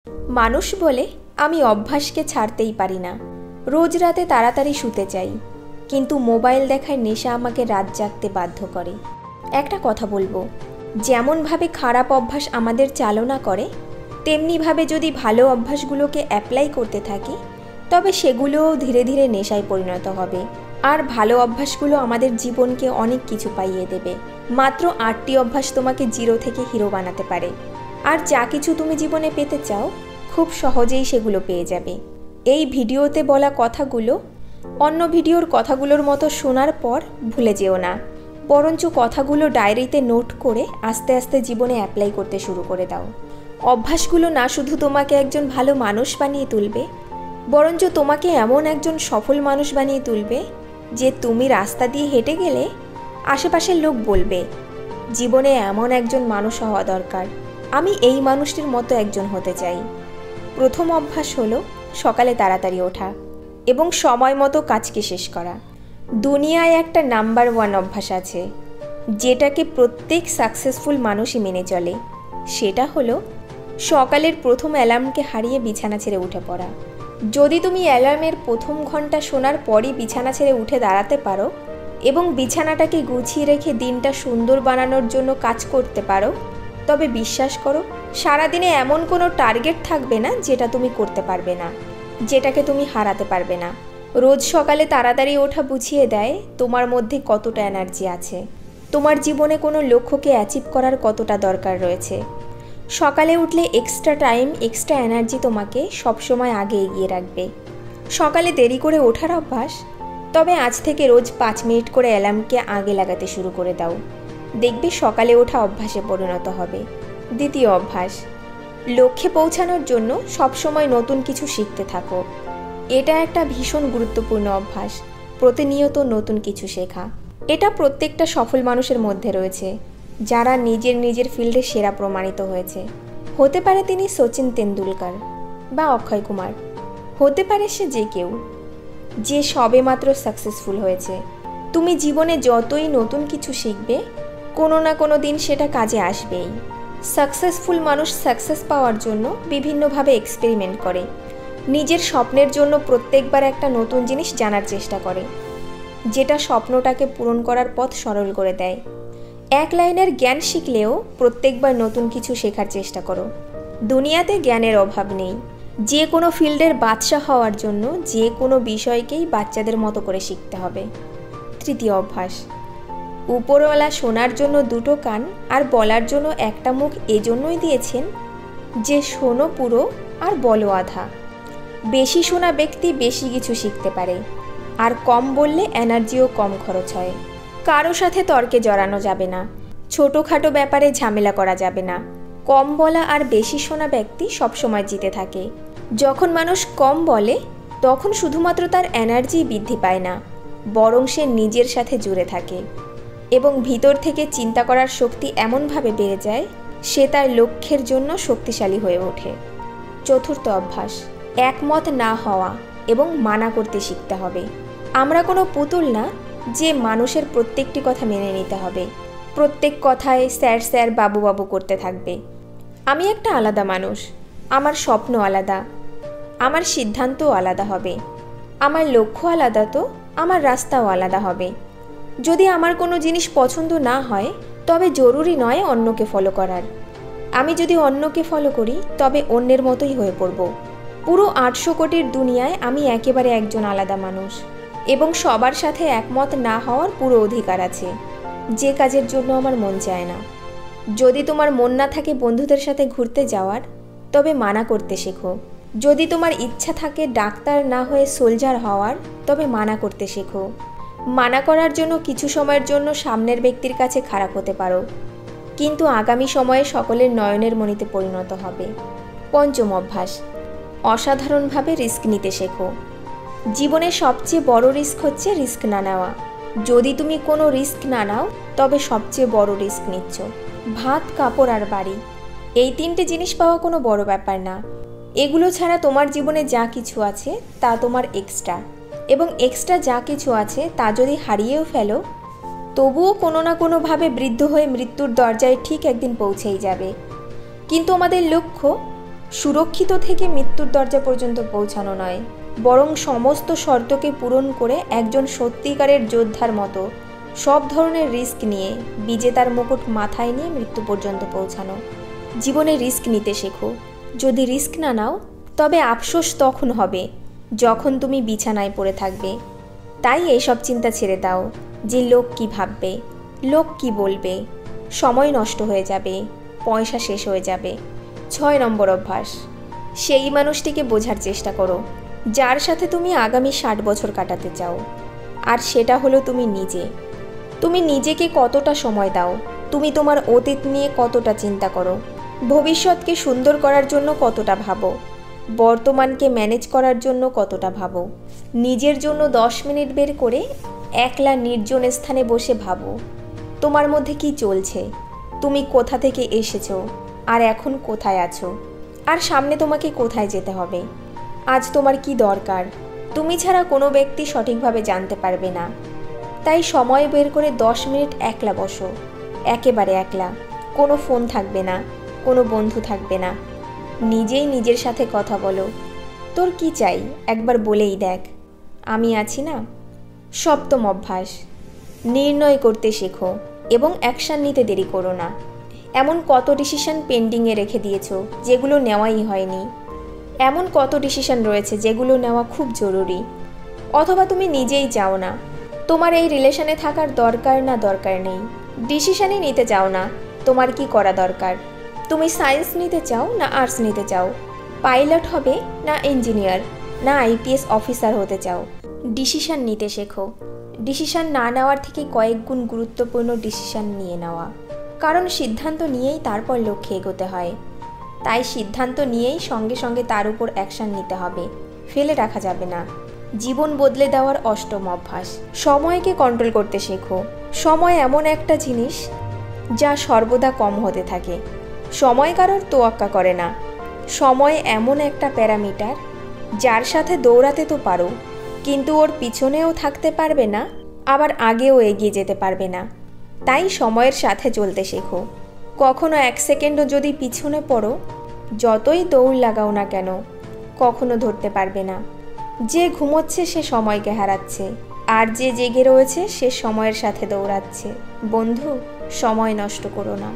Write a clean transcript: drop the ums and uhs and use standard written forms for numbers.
মানুষ বলে আমি অভ্যাসকে ছাড়তেই পারি না। রোজ রাতে তাড়াতাড়ি শুতে চাই, কিন্তু মোবাইল দেখার নেশা আমাকে রাত জাগতে বাধ্য করে। একটা কথা বলবো, যেমনভাবে খারাপ অভ্যাস আমাদের চালনা করে, তেমনিভাবে যদি ভালো অভ্যাসগুলোকে অ্যাপ্লাই করতে থাকি, তবে সেগুলোও ধীরে ধীরে নেশায় পরিণত হবে। আর ভালো অভ্যাসগুলো আমাদের জীবনকে অনেক কিছু পাইয়ে দেবে। মাত্র 8টি অভ্যাস তোমাকে জিরো থেকে হিরো বানাতে পারে। আর যা কিছু তুমি জীবনে পেতে চাও, খুব সহজেই সেগুলো পেয়ে যাবে। এই ভিডিওতে বলা কথাগুলো অন্য ভিডিওর কথাগুলোর মতো শোনার পর ভুলে যেও না, বরঞ্চ কথাগুলো ডায়েরিতে নোট করে আস্তে আস্তে জীবনে অ্যাপ্লাই করতে শুরু করে দাও। অভ্যাসগুলো না শুধু তোমাকে একজন ভালো মানুষ বানিয়ে তুলবে, বরঞ্চ তোমাকে এমন একজন সফল মানুষ বানিয়ে তুলবে যে তুমি রাস্তা দিয়ে হেঁটে গেলে আশেপাশের লোক বলবে, জীবনে এমন একজন মানুষ হওয়া দরকার, আমি এই মানুষটির মতো একজন হতে চাই। প্রথম অভ্যাস হলো সকালে তাড়াতাড়ি ওঠা এবং সময় মতো কাজকে শেষ করা। দুনিয়ায় একটা নাম্বার 1 অভ্যাস আছে, যেটাকে প্রত্যেক সাকসেসফুল মানুষই মেনে চলে। সেটা হলো সকালের প্রথম অ্যালার্মকে হারিয়ে বিছানা ছেড়ে উঠে পড়া। যদি তুমি অ্যালার্মের প্রথম ঘন্টা শোনার পরই বিছানা ছেড়ে উঠে দাঁড়াতে পারো এবং বিছানাটাকে গুছিয়ে রেখে দিনটা সুন্দর বানানোর জন্য কাজ করতে পারো, তবে বিশ্বাস করো, সারাদিনে এমন কোনো টার্গেট থাকবে না যেটা তুমি করতে পারবে না, যেটাকে তুমি হারাতে পারবে না। রোজ সকালে তাড়াতাড়ি ওঠা বুঝিয়ে দেয় তোমার মধ্যে কতটা এনার্জি আছে, তোমার জীবনে কোনো লক্ষ্যকে অ্যাচিভ করার কতটা দরকার রয়েছে। সকালে উঠলে এক্সট্রা টাইম, এক্সট্রা এনার্জি তোমাকে সবসময় আগে এগিয়ে রাখবে। সকালে দেরি করে ওঠার অভ্যাস, তবে আজ থেকে রোজ 5 মিনিট করে অ্যালার্মকে আগে লাগাতে শুরু করে দাও, দেখবে সকালে ওঠা অভ্যাসে পরিণত হবে। দ্বিতীয় অভ্যাস, লক্ষ্যে পৌঁছানোর জন্য সবসময় নতুন কিছু শিখতে থাকো। এটা একটা ভীষণ গুরুত্বপূর্ণ অভ্যাস, প্রতিনিয়ত নতুন কিছু শেখা। এটা প্রত্যেকটা সফল মানুষের মধ্যে রয়েছে, যারা নিজের ফিল্ডে সেরা প্রমাণিত হয়েছে। হতে পারে তিনি সচিন তেন্ডুলকর বা অক্ষয় কুমার, হতে পারে সে যে কেউ, যে সবেমাত্র সাকসেসফুল হয়েছে। তুমি জীবনে যতই নতুন কিছু শিখবে, কোনো না কোনো দিন সেটা কাজে আসবেই। সাকসেসফুল মানুষ সাকসেস পাওয়ার জন্য বিভিন্নভাবে এক্সপেরিমেন্ট করে, নিজের স্বপ্নের জন্য প্রত্যেকবার একটা নতুন জিনিস জানার চেষ্টা করে, যেটা স্বপ্নটাকে পূরণ করার পথ সরল করে দেয়। এক লাইনের জ্ঞান শিখলেও প্রত্যেকবার নতুন কিছু শেখার চেষ্টা করো। দুনিয়াতে জ্ঞানের অভাব নেই। যে কোনো ফিল্ডের বাদশা হওয়ার জন্য যে কোনো বিষয়কেই বাচ্চাদের মতো করে শিখতে হবে। তৃতীয় অভ্যাস, উপরওয়ালা শোনার জন্য 2টো কান আর বলার জন্য একটা মুখ এজন্যই দিয়েছেন যে শোনো পুরো আর বলো আধা। বেশি শোনা ব্যক্তি বেশি কিছু শিখতে পারে, আর কম বললে এনার্জিও কম খরচ হয়। কারো সাথে তর্কে জড়ানো যাবে না, ছোটোখাটো ব্যাপারে ঝামেলা করা যাবে না। কম বলা আর বেশি শোনা ব্যক্তি সবসময় জিতে থাকে। যখন মানুষ কম বলে, তখন শুধুমাত্র তার এনার্জি বৃদ্ধি পায় না, বরং সে নিজের সাথে জুড়ে থাকে এবং ভিতর থেকে চিন্তা করার শক্তি এমনভাবে বেড়ে যায়, সে তার লক্ষ্যের জন্য শক্তিশালী হয়ে ওঠে। চতুর্থ অভ্যাস, একমত না হওয়া এবং মানা করতে শিখতে হবে। আমরা কোনো পুতুল না যে মানুষের প্রত্যেকটি কথা মেনে নিতে হবে, প্রত্যেক কথায় স্যার বাবু বাবু করতে থাকবে। আমি একটা আলাদা মানুষ, আমার স্বপ্ন আলাদা, আমার সিদ্ধান্তও আলাদা হবে, আমার লক্ষ্য আলাদা, তো আমার রাস্তাও আলাদা হবে। যদি আমার কোনো জিনিস পছন্দ না হয়, তবে জরুরি নয় অন্যকে ফলো করার। আমি যদি অন্যকে ফলো করি, তবে অন্যের মতোই হয়ে পড়ব। পুরো 800 কোটির দুনিয়ায় আমি একেবারে একজন আলাদা মানুষ, এবং সবার সাথে একমত না হওয়ার পুরো অধিকার আছে, যে কাজের জন্য আমার মন চায় না। যদি তোমার মন না থাকে বন্ধুদের সাথে ঘুরতে যাওয়ার, তবে মানা করতে শেখো। যদি তোমার ইচ্ছা থাকে ডাক্তার না হয়ে সোলজার হওয়ার, তবে মানা করতে শেখো। মানা করার জন্য কিছু সময়ের জন্য সামনের ব্যক্তির কাছে খারাপ হতে পারো, কিন্তু আগামী সময়ে সকলের নয়নের মণিতে পরিণত হবে। পঞ্চম অভ্যাস, অসাধারণভাবে রিস্ক নিতে শেখো। জীবনের সবচেয়ে বড় রিস্ক হচ্ছে রিস্ক না নেওয়া। যদি তুমি কোনো রিস্ক না নাও, তবে সবচেয়ে বড় রিস্ক নিচ্ছ। ভাত, কাপড় আর বাড়ি, এই 3টে জিনিস পাওয়া কোনো বড় ব্যাপার না। এগুলো ছাড়া তোমার জীবনে যা কিছু আছে তা তোমার এক্সট্রা, এবং এক্সট্রা যা কিছু আছে তা যদি হারিয়েও ফেলো, তবুও কোনো না কোনোভাবে বৃদ্ধ হয়ে মৃত্যুর দরজায় ঠিক একদিন পৌঁছেই যাবে। কিন্তু আমাদের লক্ষ্য সুরক্ষিত থেকে মৃত্যুর দরজা পর্যন্ত পৌঁছানো নয়, বরং সমস্ত শর্তকে পূরণ করে একজন সত্যিকারের যোদ্ধার মতো সব ধরনের রিস্ক নিয়ে বিজেতার মুকুট মাথায় নিয়ে মৃত্যু পর্যন্ত পৌঁছানো। জীবনে রিস্ক নিতে শেখো। যদি রিস্ক না নাও তবে আফসোস তখন হবে যখন তুমি বিছানায় পড়ে থাকবে। তাই এইসব চিন্তা ছেড়ে দাও যে লোক কি ভাববে, লোক কি বলবে। সময় নষ্ট হয়ে যাবে, পয়সা শেষ হয়ে যাবে। 6 নম্বর অভ্যাস, সেই মানুষটিকে বোঝার চেষ্টা করো যার সাথে তুমি আগামী 60 বছর কাটাতে চাও। আর সেটা হলো তুমি নিজে। তুমি নিজেকে কতটা সময় দাও, তুমি তোমার অতীত নিয়ে কতটা চিন্তা করো, ভবিষ্যৎকে সুন্দর করার জন্য কতটা ভাবো, বর্তমানকে ম্যানেজ করার জন্য কতটা ভাবো। নিজের জন্য 10 মিনিট বের করে একলা নির্জন স্থানে বসে ভাবো তোমার মধ্যে কি চলছে, তুমি কোথা থেকে এসেছো আর এখন কোথায় আছো, আর সামনে তোমাকে কোথায় যেতে হবে। আজ তোমার কি দরকার তুমি ছাড়া কোনো ব্যক্তি সঠিকভাবে জানতে পারবে না। তাই সময় বের করে 10 মিনিট একলা বসো, একেবারে একলা। কোনো ফোন থাকবে না, কোনো বন্ধু থাকবে না। নিজেই নিজের সাথে কথা বলো, তোর কি চাই একবার বলেই দেখ, আমি আছি না। 7ম অভ্যাস, নির্ণয় করতে শেখো এবং অ্যাকশান নিতে দেরি করো না। এমন কত ডিসিশন পেন্ডিংয়ে রেখে দিয়েছো যেগুলো নেওয়াই হয়নি। এমন কত ডিসিশন রয়েছে যেগুলো নেওয়া খুব জরুরি। অথবা তুমি নিজেই চাও না, তোমার এই রিলেশনে থাকার দরকার না দরকার নেই, ডিসিশনই নিতে চাও না তোমার কি করা দরকার। তুমি সায়েন্স নিতে চাও না আর্টস নিতে চাও, পাইলট হবে না ইঞ্জিনিয়ার না আইপিএস অফিসার হতে চাও। ডিসিশন নিতে শেখো। ডিসিশন না নেওয়ার থেকে কয়েক গুণ গুরুত্বপূর্ণ ডিসিশন নিয়ে নেওয়া, কারণ সিদ্ধান্ত নিয়েই তারপর লক্ষ্যে এগোতে হয়। তাই সিদ্ধান্ত নিয়েই সঙ্গে সঙ্গে তার উপর অ্যাকশান নিতে হবে, ফেলে রাখা যাবে না। জীবন বদলে দেওয়ার 8ম অভ্যাস, সময়কে কন্ট্রোল করতে শেখো। সময় এমন একটা জিনিস যা সর্বদা কম হতে থাকে। সময় কারোর তোয়াক্কা করে না। সময় এমন একটা প্যারামিটার যার সাথে দৌড়াতে তো পারো, কিন্তু ওর পিছনেও থাকতে পারবে না, আবার আগেও এগিয়ে যেতে পারবে না। তাই সময়ের সাথে চলতে শেখো। কখনো 1 সেকেন্ডও যদি পিছনে পড়ো, যতই দৌড় লাগাও না কেন, কখনো ধরতে পারবে না। যে ঘুমোচ্ছে সে সময়কে হারাচ্ছে, আর যে জেগে রয়েছে সে সময়ের সাথে দৌড়াচ্ছে। বন্ধু, সময় নষ্ট করো না।